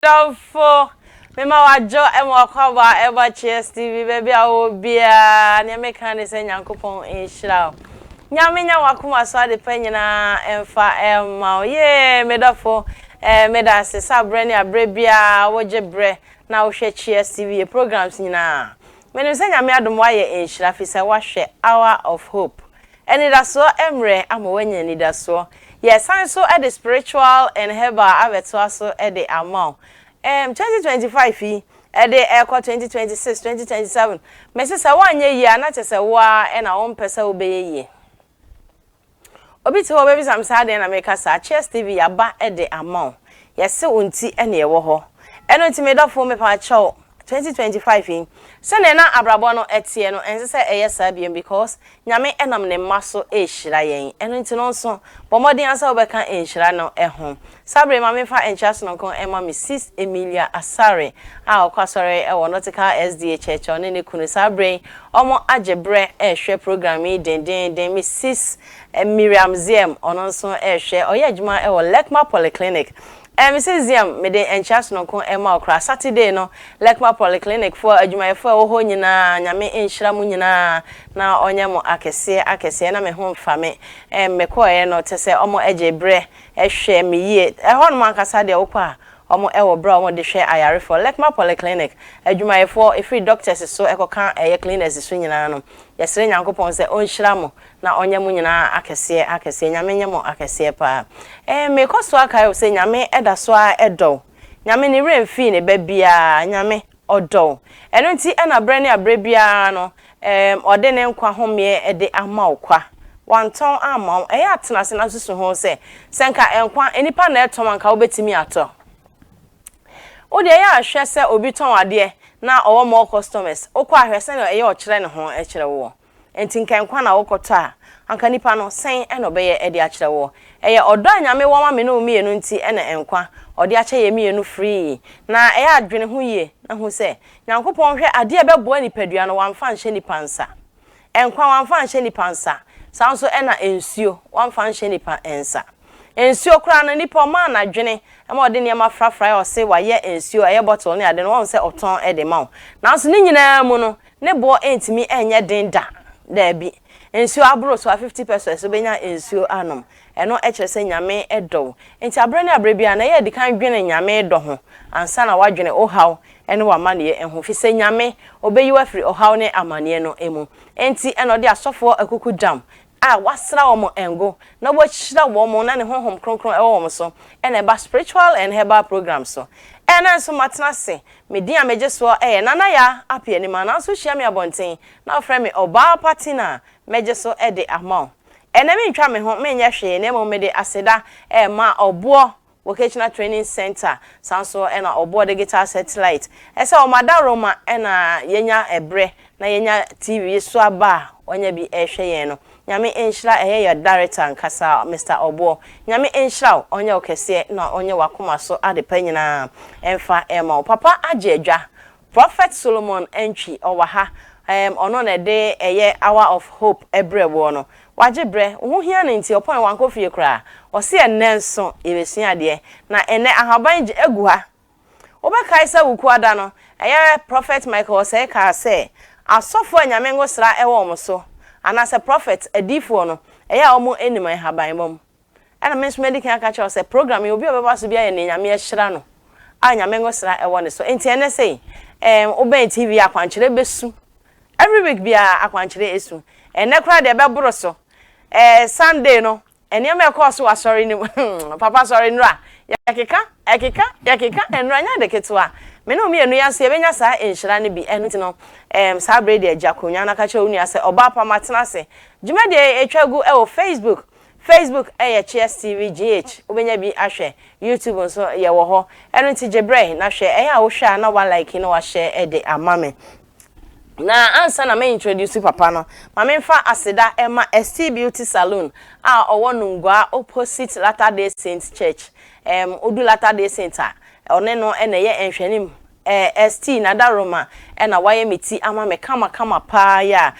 Obofour mema wajo emwakwa eba Cheers TV baby awo bia ne meka ne se nyankopon enhira nyame nya wakoma so ade panyina emfa emma ye medafo meda se sabre ne abre bia woje bre na wo hwe Cheers TV programs nyina menim se nyame adom waye enhira fi se wahwe Hour of Hope eni da so emre amawanya ni da so yes and so at the spiritual and herbal abeto so at the amount 2025 at the A.Ka 2026 2027 message awanye yi anache se wa e na won pese obeye yi obi ti ho baby sam sa de na make sa Cheers TV yaba at the amount yes unti ene ye wo ho eno ti me dofo me pa chaw 2025 se na abrabo no etie no ense se eyesa biem because nyame enam ne maso ehira yen eno nti no so bomodin asa obeka ehira no eho sabre mame fa enchas no kon ema Mrs Emilia Asare a okwasore e wonotika SDA church one ne kunu sabre omo agebre ehwe program yi den Mrs Miriam Ziem ono so ehwe oye adwuma e wo Lekma Polyclinic Mrs. Ziam me de enchas no kon ema okra Saturday no Lekma Polyclinic for adwumayefo wo ho nyina nyame enhira mu nyina na onyemo akese na me ho mfa me mekoye no tese omo agebre ehwe me yie ho no mankasa de wokwa omo ewo bra omo de hwe ayare for Lekma Polyclinic adwumayefo free doctors so ekoka cleaners so nyina no yesere nyankopon se onhira mo na onyemu nyina akese nyame nyemo akese pa me koso aka yo se nyame eda so a edo nyame ni remfi ne babia nyame odo eno nti ena bre ne abre bia no ode ne nkwa home ede ama okwa wanton ama atena se na susu ho se senka enkwa enipa na eto manka obetimi ato ode ya ahwe se obi ton ade na owo more customers okwa ahwe se na okire ne ho ekire wo enti nkankwa na wokoto a anka nipa no sen enobeye ede akire wo odo anyame wo ma me no mienu nti ena enkwa ode ache ye mienu free na adwene ho ye na ho se nyankopon hwe ade ebebo nipadua no wamfa nhye nipa nsa enkwa wamfa nhye nipa nsa sanso ena ensuo wamfa nhye nipa ensa ensuo kura no nipa ma na dwene ema ode ne ma frafra o se waye ensuo bottle ne ade no won se oton ede ma na so ni nyina mu no ne bo entimi enye denda da bi ensuo abro so 50 pesos so benya ensuo anom eno eche se nyame edo enti abre ne abre bia na ye di kan dwene nyame edo ho ansa na wadwene ohaw ene wa mane ehun fi se nyame obeyi wa firi ohaw ne amane no emu enti eno de asofo akuku dam wasra omo engo na bo chira wo mo na ne honhom kronkron wo mo so ene ba spiritual and herbal program so ena so matna se medi ameje so nana ya apie ni ma na so hia me abonten na ofre me oba party na meje so de amount ena me ntwa me ho me nya hwe na mo me de aseda ma obo vocational training center sanso ena obo de guitar satellite ese o madaroma ena yenya ebre na yenya TV so aba onya bi ehwe yen no nyame enhira your director nkasa Mr. Obo nyame enhira onye okese na onye wakoma so ade panyina emfa ema papa ajedwa Prophet Solomon entry owaha ono na de Hour of Hope ebrewo no wajebre wo hia na nti opon wanko fie kra o se enenso ebesua de na ene ahaban egu ha obekai se wuku ada no Prophet Michael say ka say asofo anyame ngosra ewo omso anase prophet adifo no omo enima haban mom ana menso medical aka say program obi obeba so bia ye nyame ehira no anyame ngosra ewo ne so enti ene say oben TV akwankyere besu every week bia akwankyere esu ene kra de beboro so Sunday no ene me call so asori ni papa sorry nra yakeka enra nya de ketwa me no me enu yanse ebenya sa enhira ne bi enu ti no sa bread e jakonya na ka che onu ase oba pa matena se djuma de etwagu Facebook Cheers TV GH obenya bi ahwe YouTube so ye wo ho enu ti jebre na hwe a wo hwe na wa like no wa share de amame na ansa na me introduce papa no ma me fa aseda ema ST Beauty Salon a owo nungwa opposite Latter Day Saint Church Odu Latter Day Center one no ene ye enhwenim ST na daroma na waye meti ama me kama pa ya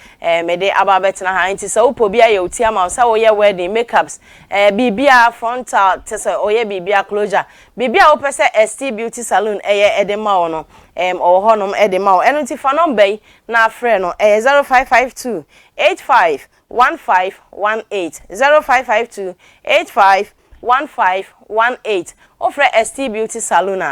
me de aba betena ha nti se upo bia ye uti ama se wo ye wedding makeups bibia frontal tese oye bibia closure bibia wo pese ST beauty salon edema wo no o honom edema wo eno nti fa number na afre no 0552 851518 0552 851518 ofre ST beauty salon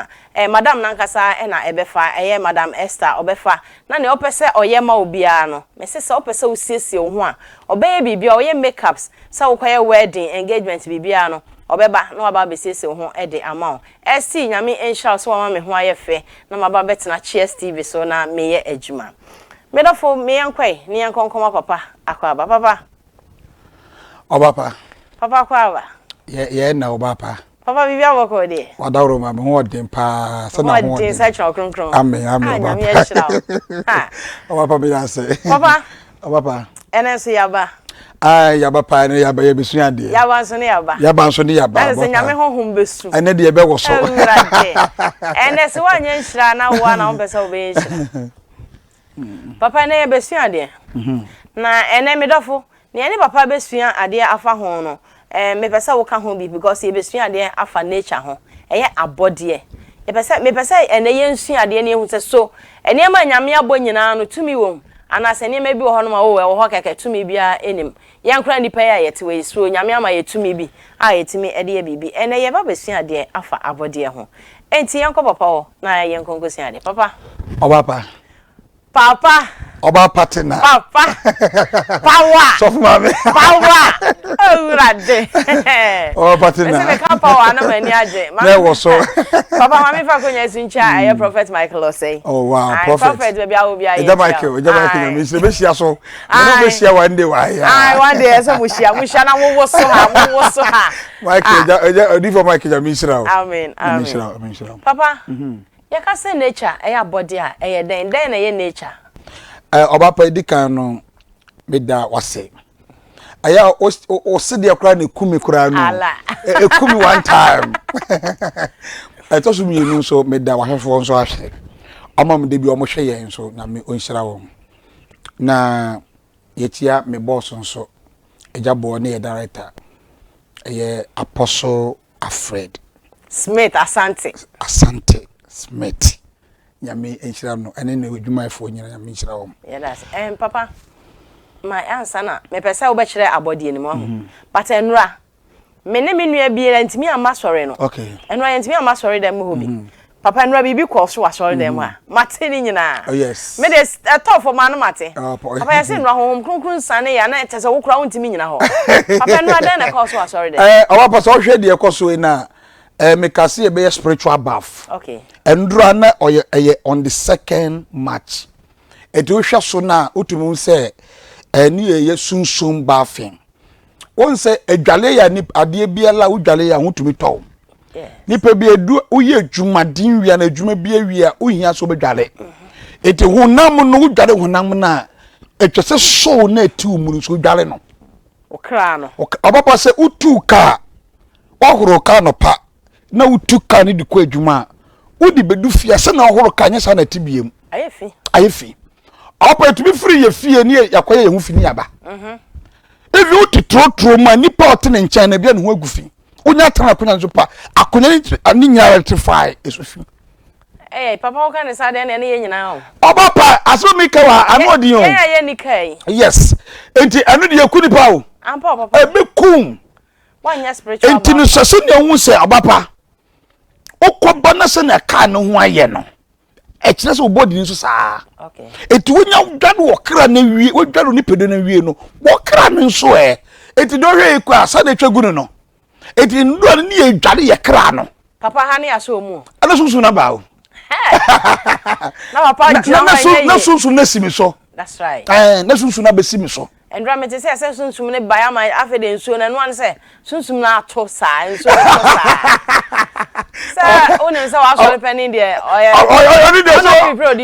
madam nankasa na ebefa madam Esther obefa na ne opese oye ma obia no me se opese usiesie wo ho a obeye bibia oye makeups sa wokoye wedding engagement bibia no obeba na waba besiesie wo ho de ama ST nyame ensha so wa me ho ayefe na maba betena Cheers TV so na meye adwuma medofo me yankwai ni yankonkoma papa akwaba papa obapa papa akwaba ye na obapa papa bibia woko de wadawro ma me ho odin pa se na ho odin sa chwa kronkron amen obapa ha obapa me yase papa obapa enenso yaba yaba pa ne yaba ye besu ade yaba nso ne yaba nso ne yaba na se nyame honhom besu ene de be wo so enese wanye nhira na wo na ompesa obe nhira papa ne besu ade na ene medofo ne ene papa besu ade afa ho no me pesa wo ka ho bi because e besu ade afa nature ho eye abode me pesa ene ye nsu ade ne hu se so ene ma nyame abo nyina no tumi wom anase ne ma bi wo ho no ma wo ho keke tumi bia enim yankra nipa ya yete we so nyame ama ye tumi bi a yetimi ede ye bibi ene ye ba besu ade afa abode ho enti yanko papa wo na ye nkonko su ade papa obapa papa oba patina papa power so mama power urade oba patina se ka power na mani age na wo so papa mama fa konya suncha aye prophet Michael Osei oh wow prophet be bia wo bia ye Michael na me se be shia so no be shia one day wa ya one day so mu shia na wo so ha Michael odi for Michael ja misra amen papa ya ka say nature body a den na ye nature obapa edikan no meda wase aya o se de kra na kumi kra no ekumi one time to so mi nu so meda wahefo so ahwe ama me de bi o mo hwe yen so na me onhyira wo na yetia me boss so ejabo na ye director Apostle Alfred Smith Asante Smith nyame enhyira no ene na edwumayefo nyina nyame enhyira wo yes papa my answer na me pesa wo be kire abodie ni mo but enura me ne menua biera ntimi ama sore no okay enura ntimi ama sore dem ho bi papa enura bibi ko so wa sore dem a mate ni nyina oh yes me de top for man mate papa yesi enura ho kronkron sane ya na tese wo kura wo ntimi nyina ho papa enura den na ko so wa sore dem owa pasa wo hwe de ko so na me kasi e be spiritual bath okay endura na oye on the second match etu hwa so na otumu se ni ye sunsun bathing won se adwale ya ni ade biala udwale ya hotumi to nipa bi edu uye adwumaden wia na adwuma bi awia uhia so bedwale eti honam no udwale honam na etwese so na eti umuru so udwale no okra no obapa se utu ka ohoro ka no pa na utu ka ni dikwa adwuma udi bedu fia se na ohoro ka nya sa na tibiem ayefi apa to be free ye fie ni yakoye ye hu fi ni aba if you titro ma ni pot ne nchen na bia ne ho agufi onya tana konya nso pa akonya ni nya rectify eso fi papa o kan sa de na ye nyina o oba pa aso mi ka wa anodi o ye ni kai yes enti anu de yakuni pa o ampa papa ebe kum wanya spiritual enti no sese ne hu se oba pa okoba na se na ka ne ho aye no ekire se obodi nso saa okay eti wonya dwado wokra na wie wodwado ni pedo na wie no wokra ne nso eti do hwe ku asa na twagunu no eti ndo ne ye dwade ye kra no papa ha ne aso mu ana sunsun na ba o na papa na sunsun na simi so that's right na sunsun na be simi so endra me te say sunsum ne baya ma afede nsuo na no an say sunsum na ato saa nsuo to saa sa onim say wa so penny there oya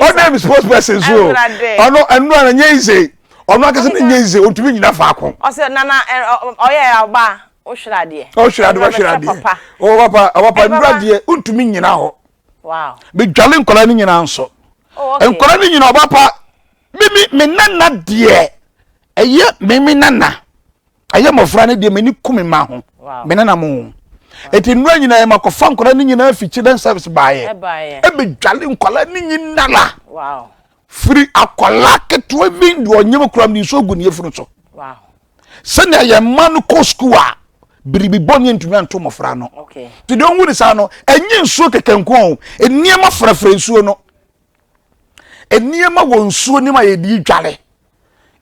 o name spokesperson so ono enu na nyeize ono akase na nyeize otumi nyina fa akon o say nana oya agba o hwirade o papa ndra de untumi nyina ho Wow. Me dwale nkola ni nyina nso. Oh okay. Nkola ni nyina obapa me nana de me nana. Aye mofra ne de me ni kumi ma ho. Me nana mo. Eti nwa nyina e makofa nkola ni nyina fi children service baaye. E be dwale nkola ni nyina la. Wow. Free akola keto even do onyem kram ni so gu ne efunu so. Wow. Sene ye man ko school a biribi boni ntumi anto mofra no. Okay. To de onwu ni sa no enye nsuo kekenko eniema frafra nsuo no. Eniema wo nsuo ni ma ye di dwale.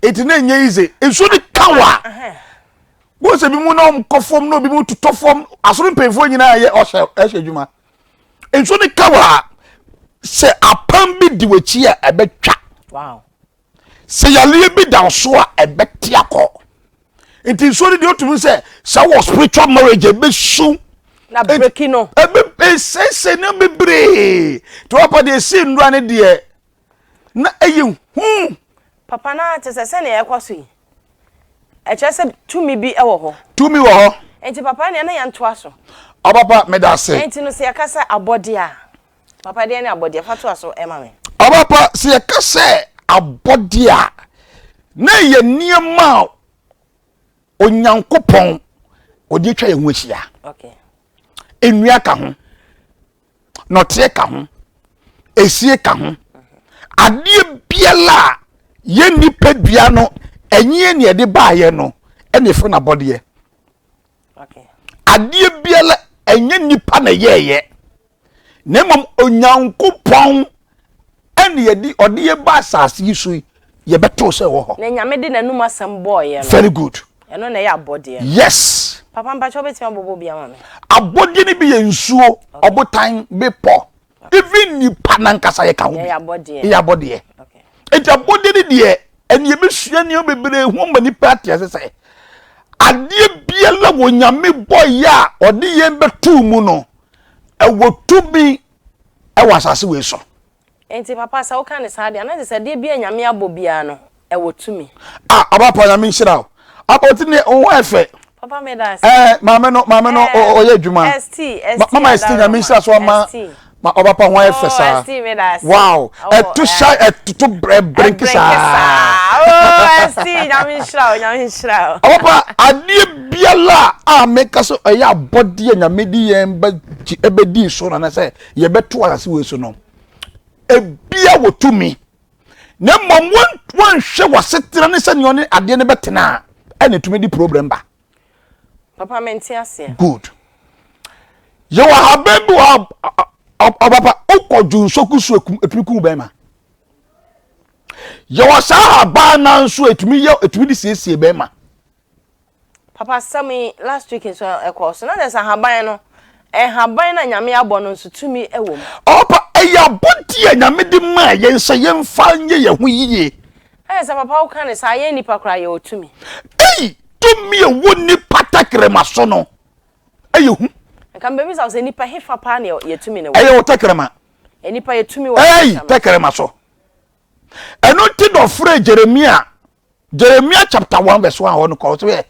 Eti na enye ize nsuo ni kawa. Wo se bi mu na omkofom no bi mu tutofom asoro mpemfo nyina ye ohye adwuma. Nsuo ni kawa se apam bi di wachi a ebetwa. Wow. Se yale bi da so a ebetia ko. Enti nsuo ni de otumi se wo spiritual marriage ebesu Na breaking no. Ebe se na bebre. To apa de si ndua ne de na eyi Papa na tese na ekwaso yi. E chese tumi bi ewo ho. Tumi wo ho. Enti papa ne na yanto aso. Obapa me da se. Enti no se yakasa abode a. Papa de ne abode fa to aso e ma me. Obapa se yakasa abode a. Na ye niema onyankopon odi twa ye hu ahia. Okay. Enua ka ho. Note ka ho. Esie ka ho. Ade biela ye nipa bia no enye ne de baaye no ene fo na bode. Okay. Ade biela enye nipa na yeye. Nemom onyankopon ene ye di ode ye ba asase yisu ye beto se wo ho. Na nyame de nanum asem boy no. Very good. Eno na ya abode. Yes. Papa mpa cho betima bobo bia ma me. Abode ni bi ye nsuo obotan bepo. Even nipa nankasa ye ka ho. Ya abode. Ya abode. Okay. Eti abode ni de ene ye besua ne obebere hu ma nipa atiase se. Ade biela wo nyame boy a ode ye betu mu no. Ewo tubi ewo asase we so. Enti papa sa wo kan ne sa de na se de bia nyame abobia no ewo tumi. Abapa nyame nhira o. Aboti ne o efe. Papa me da. Mama no oye adwuma. ST. Mama ST nyame nhira so ma obapa ho efe sa. ST me da. Wow. Etu sha etu brenkisa. Oh, ST nyame nhira. Abapa ade biala make so eya abode nyame di yen ba ebedi so na say ye beto asase we so no. Ebia wotumi na mom won hwe wasetira ne se ne one ade ne betena ene tumi di problem ba. Papa menti ase. Good. Yo wa habebu papa okoju nsokusu etumiku be ma. Yo wa sa haba na nso etumi di siesie be ma. Papa sami last week so ekwo na there's a haban no. Haban na nyame abo no nso tumi ewom. Opa eya bodi ya nyame di ma ye nsa ye mfa nye ye ho yiye. Sa papa wo kan sa ye nipa kra ye otumi. Tumi e woni patakrema so no. Hu. Kan be mi sa se nipa hefa pa na ye tumi ne wo. Wo takrema. Nipa ye tumi wo. Takrema so. Eno ti do free Jeremia chapter 1 verse 1 ho no ko so ye.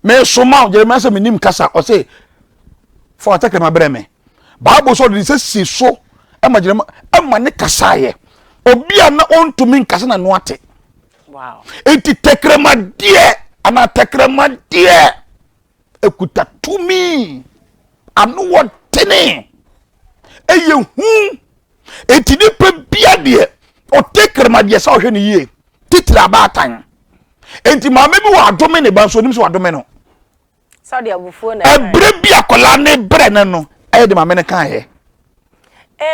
Me soma Jeremia se minim kasa o say for takrema breme. Bible so de say so e Jeremia e ne kasa ye. Obi a na ontumi nkasa na no ate. Wow. Enti takrema die ana takrema die ekuta tumi anu wotene eye hu enti ni pe bia de o takrema die sa ohwe ne yie titira ba atan enti ma me bi wa adome ne ba so nim so adome no Saudi Obofour na ebre bia kola ne bre ne no e de ma me ne kan ye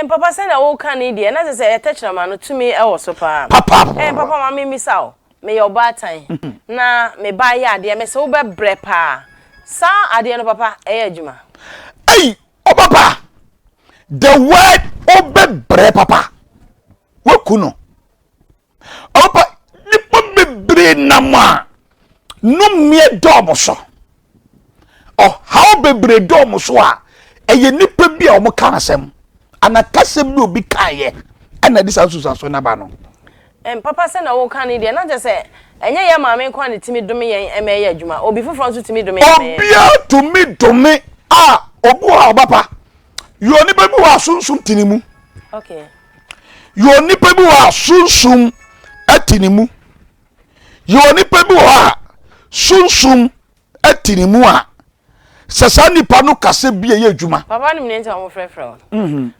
papa say na wo kan ni de na say e takrema no tumi e wo so pa papa papa ma me misao me your batan na me ba ya ade me se wo be bre pa sa ade no papa e adwuma o papa the word obe bre papa wakuno opa nipa bebre nama no mie dom so how bebre dom so a eye nipa bi a o mo kan asem anakasem bi obi kan ye ana disansusanso na ba no papa say na wo kan ni de na je say enye ye maame kwa ne timi dome yen emeye adwuma obi foforo so timi dome yen obia tumi dome obu ha obapa yo ni ba bi wa sunsum tinimu Okay. You nipa bi wa sunsum atinimu. You nipa bi wa sunsum atinimu a sasa nipa no kase bia ye adwuma. Papa ni mnenti omo frefre.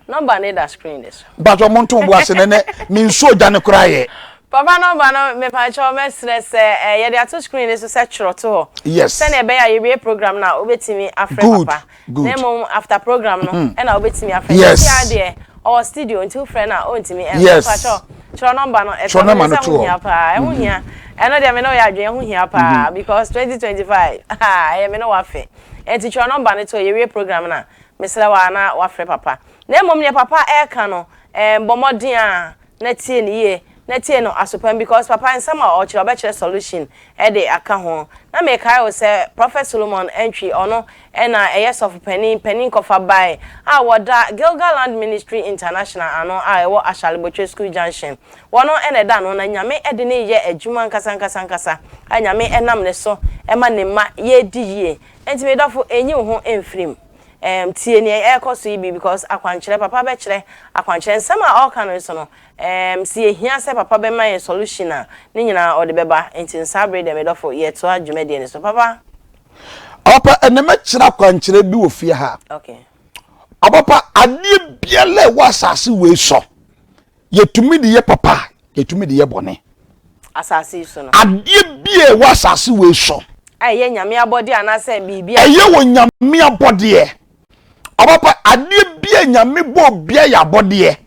Number na da screen this. But o monto bo ase ne min so gya ne kura ye. Papa number no me pa cho me stress ye dey ato screen this so chiro to. Yes. Send e be ya ye program na obetimi afre papa. Na mom after program no e na obetimi afre. Yes. There or studio until friend na ontimi e Yes. Chiro number no e to hia pa. E ho hia. E no dey me no ya adwen ho hia pa because 2025 e me no wa fe. Enti chiro number no to ye program na mesra wa na wa frɛ papa na mom ne papa A.Ka no bomodin a na tie ne ye na tie no asopam because papa nsam a o chiro be chire solution e de aka ho na me kai o se Prophet Solomon entry ono e na yes of penny kofa by a woda Gilgal Land Ministry International ano a e wo Ashalibotwe School Junction wono e na da no na nyame e de ne ye adwuma nkasa a nyame enam ne so e ma ne ma ye di ye enti me dafo enyi ho emfrim tie ne ekoso ibi because akwankyere papa be kyere akwankyere nsema A.Ka no so no sie ehia se papa be ma solution a ne nyina ode beba enti nsabre de me dafo ye to adwuma de ne so papa Opa enema kyere akwankyere bi wo fie ha. Okay. Abapa ade biele wasase we so yetumi de ye papa yetumi de ye bone Asase so no ade bie wasase we so aye nyame abode anase bibia eye wo nyame abode abapa ade bie nyame bo bia ya abode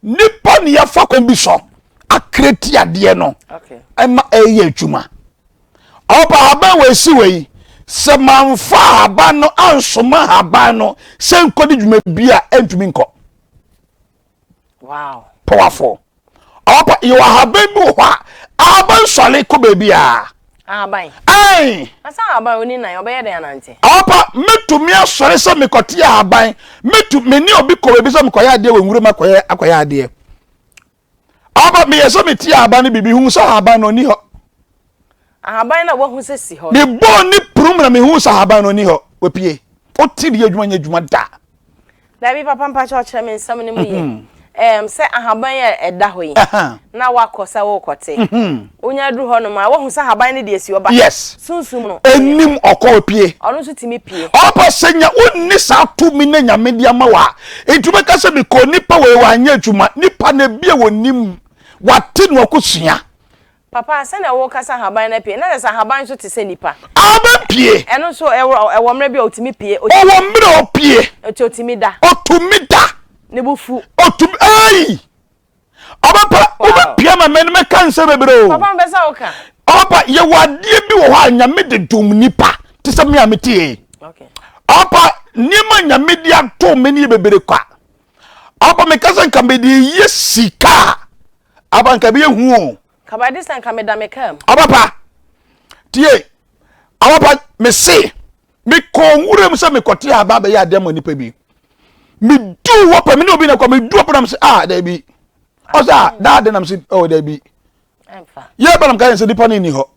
nipa ne ya fa kon bi so akreti ade no okay ema eye atwuma abapa aba we si we se manfa aba no ansoma aba no se nkodi dwuma bia entumi nko wow powerful abapa you have been bo ha aba sole ko bebia aban ai asa aban oni nan obeye de anante apa metumi asore se mekoti aban metu meni obi ko bebi se mekoya ade we nwure makoya akoya ade apa me yeso meti aban bibi hu se aban no ni ho aban na wo hu se si ho me bo ni prum na me hu se aban no ni ho opie o ti de adwuma nya adwuma da da bi papa mpa cho kire me nsam ne mu ye se ahaban ya eda ho yi na wakosa wo kote onya dru ho no ma wo hu se ahaban ne de esi oba yes sunsum no enim okọ opie onu so timi pie opa senya onni sa to mi na nyame dia ma wa entube ka se me ko nipa we wa anya adwuma nipa na bie wonim wate no akosua papa se na wo kasa ahaban na pie na se ahaban so te se nipa aba pie eno so ewo mre bia otimi pie owo mre opie otimi da otumi da ne bufu otumi ai abapa oba pie ma men me kan se bebro papa mbesa oka opa ye wadie bi wo ha nyame de dum nipa te se me amete okay opa niema nyame di ato me ni bebere kwa opa me kasa nka me di yesika aba nka be hu kaba distance ka me da me kam abapa tie abapa me se me ko nwurem se me kote aba be ya dem nipa bi me du wo pa me no obi na kwa me du opam se da bi oza da de nam se da bi emfa ye ba nam ka se nipa ni ho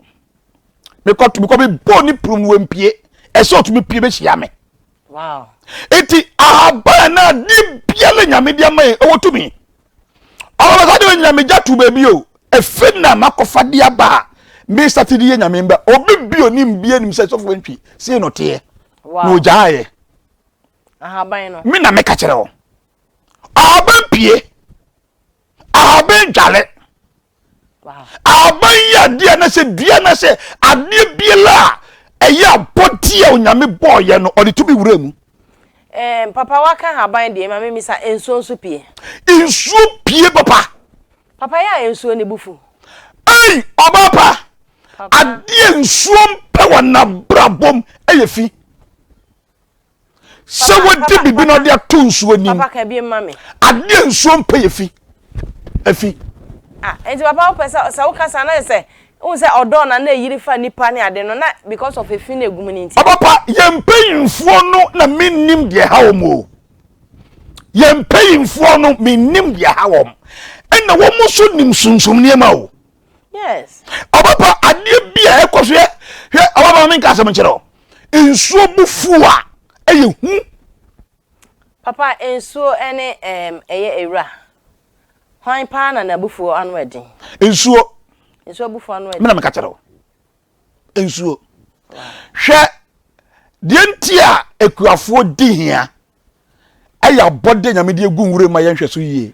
me ko be bo ni prum wempie e so to me pie be hia me wow eti aba na di biale nyame dia mai e wotumi aba sa de nyame jatu baby o e fina makofa dia ba me start di nyame mba obi bi onim bia nim se so fo ntwi se no te wow no jaaye ahaban no me na me ka kire o aba pie aba jale wow aba ya dia na se dua na se ade biela eya body e onyame boye no odi to bi wura mu papa waka ahaban de ma me misa enso pie enso pie papa papa ya enso ne bufu ei obapa ade enso mpe wana brabom eyefi se wodi bibi no de ato nsuo nim papa ka bi ma me ade enso mpe yefi efi enti papa opesa sa ukasa na se unse odo na yiri fa nipa ne ade no na because of efi na egum ni nti papa yempeyimfo no na minnim de hawo yempeyimfo no minnim de hawo ena wo muso nim sunsum ne ma o yes papa ade bia ekoso hwe ababa men ka asem kyerɛ nsuo bufuwa eye hu papa enso ene eye era Hwan pa na Obofour anu edin. Ensuo. Ensuo Obofour anu edin. Me na me ka kere wo. Ensuo. Hwe de ntia ekuafo di hia. Aya bode nyame de egu nwure ma yenhwe so yie.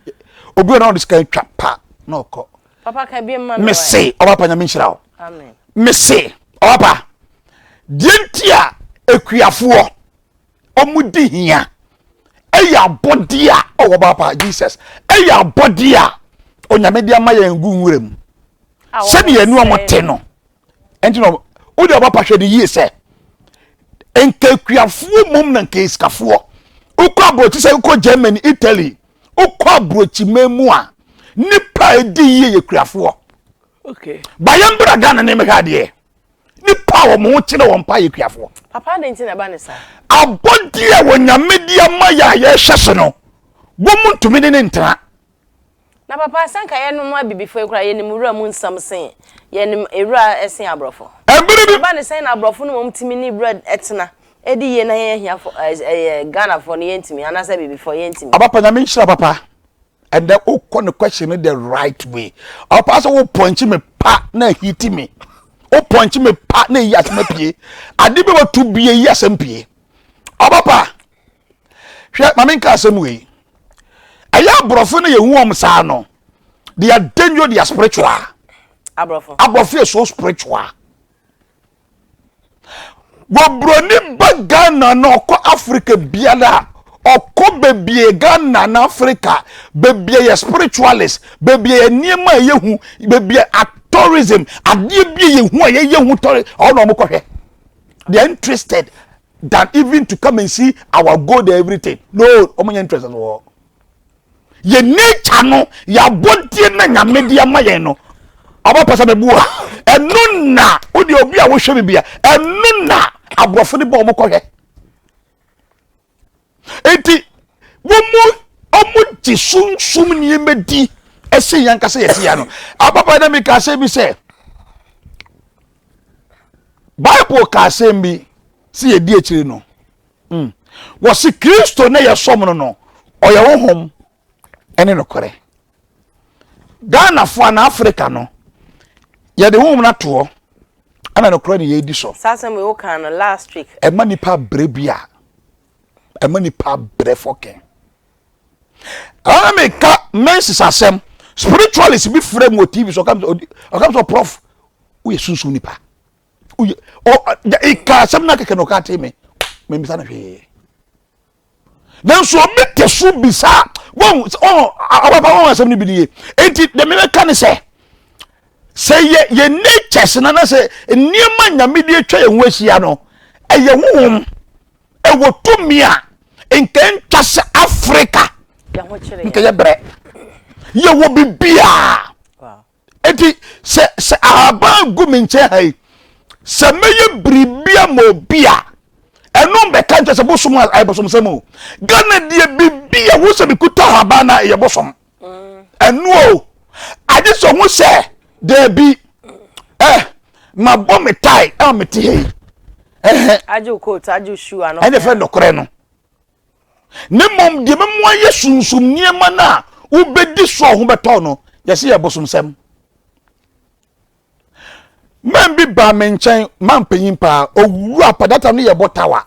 Obi na on diskan twa pa na okọ. Papa ka bi ma me say Obapa nyame nhyira wo. Amen. Me say Obapa de ntia ekuafo omudi hia. Aya bode a Obapa Jesus. Aya bode a onyame de ama yen gu nwure mu. Se de yenu omote no. Enti no wo de Obapa hwe de yie se. Enkekuafo mom na nkeiskafo. Ukwa brochi se ukwa Germany, Italy. Ukwa brochi memu a nipa edi ye kuafo. Okay. Bayambra Ghana ne me hade. Nipa wo mo kire wo mpa ye kuafo. Papa de nti na ba ne sa. Abodi a wonyame dia ma ya ye hyese no. Wo muntumi ne ntra. Na papa sanka ye no ma bibifo ekura ye nim wura mu nsam sen. Ye nim ewura esen abrofo. Ebiri ba ne sen na abrofo no mo mtimi ni bread etna. Edi ye na ye hia for Ghana for no yentimi anasa bibifo yentimi. Obapa nyame nhyira papa. And then who the question the right way. Or pass who punch me pa na hit me. Who punch me pa na yas me pie. I did be to be a yes and pie. Oh papa. Share my main castle way. I have brofone ye warm sano. They are dangerous, they are spiritual. Abrofi so spiritual. Wo broni bagana no ko Africa biala. Oko bebie Ghana na Africa bebie ye spiritualist bebie niema ye hu bebie tourism ade bie ye hu ye hu tourism all no mo kohwe they are interested than even to come and see our gold everything no omo interested no ye nature no ya body na nyame dia ma ye no aba pasa be bua enu na odi obi a wo hwe bibia enu na abrofo de bo mo kohwe. Eti omu ti sum niemedi ese yankase yesi ya no ababa na me ka se bi se Bible ka se bi si ye di ekire no wo si Kristo na ye som no oye wo hom ene no kore Ghana fo na Africa no ye de hom na to ana no kore ye di so sasem we wo kan last week e manipa brebia emani pa brefoken me ka menses asem spiritualist be frame with TV so comes prof we sunsun nipa we A.Ka asem na keke no ka teme me bisa na hwe then so me tesu bisa won ababa asem ni bidiye enti de me ka ne say ye nature na say niema nyame de atwa ye ho ahia no eye honhom ewo tumia enken twase Africa ya ho kire nke ye bre ye wo bibia eti se aba guminche hai se meye bribia mo bia eno be kan twase bosom ai bosom samo Ghana die bibia wo se bikuta haba na ye bosom eno ade so ho se de bi ma bo me tai me ti hei aju coat aju shoe ano ene fe dokore no ne mom de memwa ye sunsum niema na wo bedi so ho beto no yesi ye bosum sem man bi ba menchen man panyin pa owura pa data no ye botawa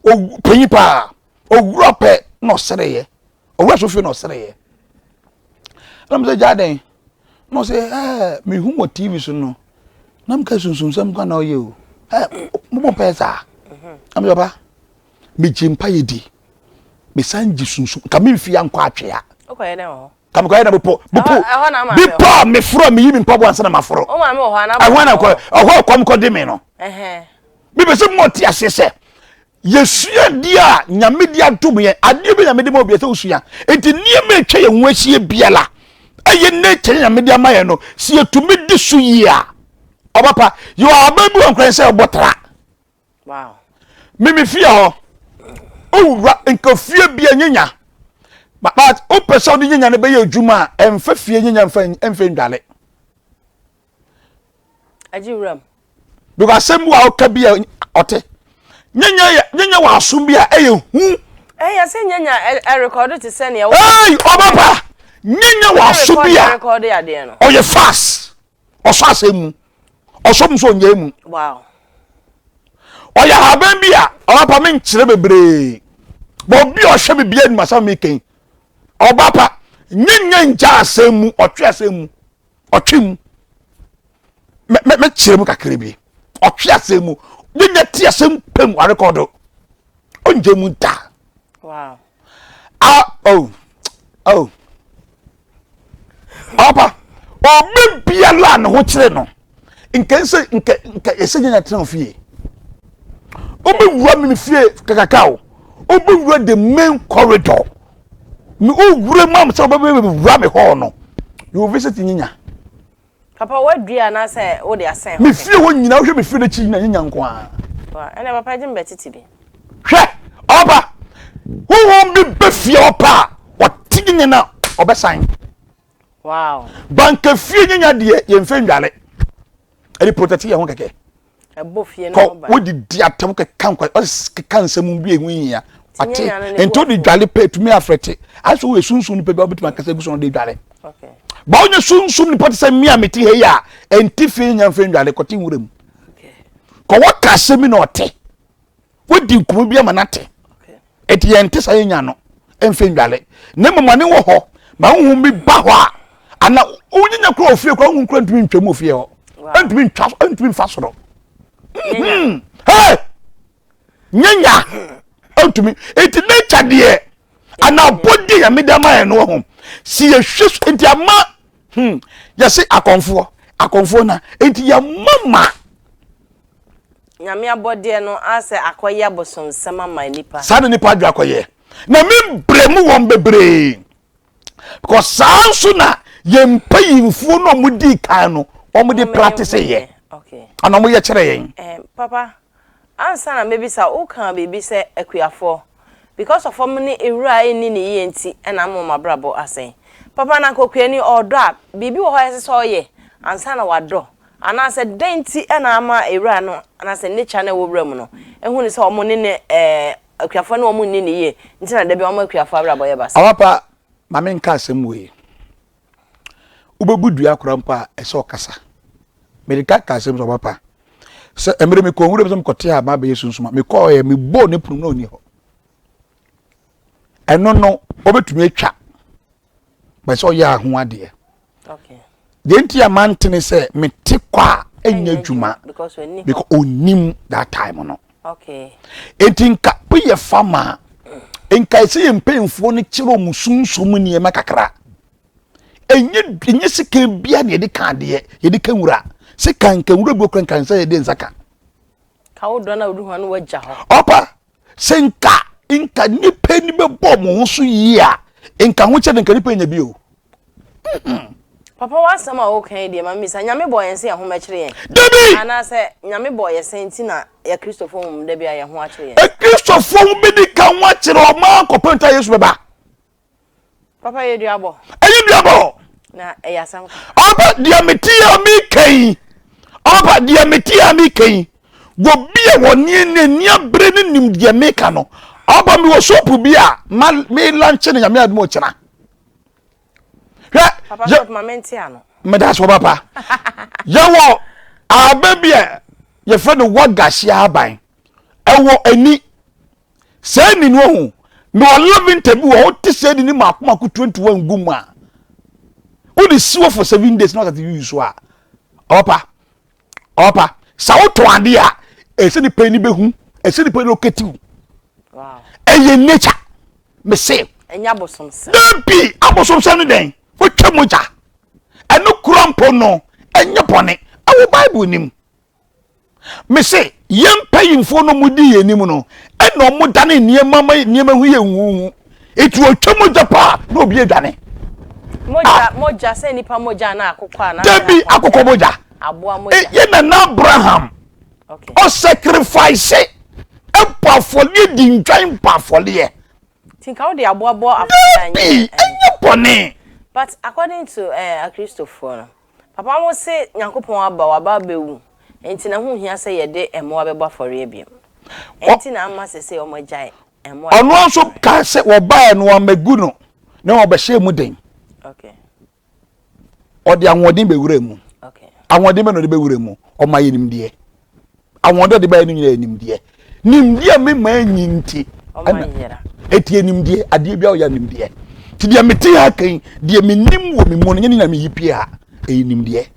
o panyin pa owura pe no sereye owura so fi no sereye lam se jaden no se me hu mo TV so no nam ka sunsum sem kwa na oye o mo pesa am yoba me jimpa yedi me sanji sunsun ka me mfi anko atwea okoye ne ho ka me koye na bepo bipo me fro me yimi mpa bo ansa na mafro o ma me ho ana ahwa na ko ohwa kom ko de me no me be se mo ti asese yesua dia nyame dia dum ye ade be nyame de mo bi se usua enti niema etwa ye ho ahie biala aye ne tene nyame dia maye no si etumi di su yia Obapa you are baby on kwen say obotra wow mimi fie ho owura enka fie bia nyenya but o person di nyenya ne be ye adwuma emfa fie nyenya emfa ndwale ajiwram because sem wa o ka bia ote nyenya wa asum bia eye hu ya se nyenya record to send ya hey Obapa nyenya wa so bia oye fast oso asemu oso mso nyemu wow oya haban bia opa me nkyere bebre bo bi o hwe bibia ni masa meken obapa nyenya nja asemu otwe asemu otwem me kyere mu kakere bi otwe asemu nyenya ti asem pem wa record onje mu ta wow oh Papa, o bia la na ho kire no. Nka ese nyanya tena fie. O be wura mi fie kakakao. O be wura the main corridor. Mi o wura mam se o be wura me ho no. You visit nyanya. Papa what dua na say o de asen. Mi fie ho nyina hwe mi fie na chi nyanya nko a. Wa ene papa jim betiti bi. Hwe, oba. Wo bi be fie opa. O tiginye na obesan. Wow. Banka fie nyanya de ye mfe ndwale. Eri protect ye ho keke. Ebo fie no ba. Wo di atam ke kan kwa kan nsam bi ehun ya. Ate ento di dwale pe tumi afrete. Aso we sunsun pe ba betima kasa guso no de dwale. Okay. Ba onye sunsun ni poti se mi ameti he ya enti fie nya mfe ndwale koti nwuram. Okay. Ko wo kasa mi no ote. Wo di nkumu bi amanate. Okay. Eti ye enti sa ye nya no emfe ndwale. Ne mamane wo ho ma hu mi ba ho a ana onyinya kro ofie kro hu kro ntumi ntwam ofie ho ntumi ntwa ntumi fa soro hey nyanya ntumi eti nature de ana body ya medama ya no ho si ye hwe enti ama ya se akonfo na enti ya mama nyame abode no ase akoye abosom sama ma nipa sa de nipa adwa akoye na me bremu won bebre because sanso na ye mpayimfo no mudi kan no omudi practice ye okay ana mo ye kire yen papa ansa na maybe sa o kan baby say akuafo because of omni ewura eni ne ye nti na mo mabrabo asen papa na kokuani odo a bibi wo ho ese so ye ansa na wado ana se denti na ama ewura no ana se nature na wo wura mu no ehu ni se omo ne akuafo na omo ni ne ye nti na da bi omo akuafo abrabo ye basa awapa mame nka asem we ubebudu akora mpa ese okasa medika ka asem so papa se emre me ko nwure me kote ha ma be yesunsuma me ko ye me bo ne punu no ni ho eno no obetumi atwa ba so ya ho ade okay de ntia mantene se me te kwa enya dwuma because onim that time no okay etinka po ye fama enka ise ye mpemfo ne kiro musunsum ne ye makakra enye sike bia ne de kan de ye de kanwura se kan kanwura bi okran kan se ye de nsaka ka wo do na odu ho no wagya ho opa se nka ni pe ni be bom ho so yi a nka ho che de nka ni pe nya bi o papa wa sama o kan de ma misa nyame boy ense ya ho ma kire yen dabi ana se nyame boy senti na ya Christopher mu da bia ya ho a kire yen Christopher mu bi di kan wa kire o ma ko penta Yesu beba papa ye duabo na ya sam oba dia metia mi kan oba dia metia mi kan go bia woni ne nia bre ne nim dia meka no oba mi wo sopu bia me lanche ne nyame admo kira papa shop mamenti ano me das wo papa yawo ababia ye fe no wagashi aban ewo ani se ni no hu no 11 tabi wo ti se ni makoma ku 21 gum a wo di siwo for 7 days not that you use wa opa sa wo to ade a ese ni pe ni behu ese ni pe no ketiu wow eye nature me say enya bosom se dabi abosom se no den wo twamoja eno krompo no enye bone awo bible nim me say yempayimfo no mudi yenim no eno mo dane niema hu ye nwu etu otwamoja pa na obi edwane moja se nipa moja na akokwa na dabi akokwa moja aboa moja ye na Abraham okay o sacrifice epafole di ntwan pafole tinka wo de aboa afanya enye bone but according to Christopher papa mo say nyankopon aba bewu enti na hu hia se ye de emoa beba fore ebiem enti na ama se o mogyae emoa ono so ka se wo ba no amagu no na wo be hye mu den Okay. Odi anwodin be wure mu. Okay. Anwodin be no de be wure mu. O ma yenimde. Anwodo de be no nyina yenimde. Nimde me ma nyinti. O ma yera. Eti yenimde ade bia o ya nimde. Ti dia meti ha kan, dia menim wo me mu no nyina me yipi ha. Yenimde.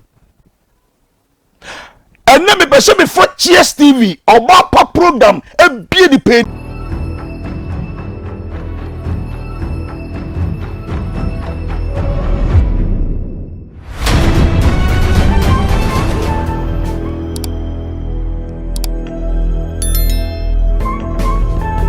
Enne me be se me for Cheers TV, oba pa program e bie di pe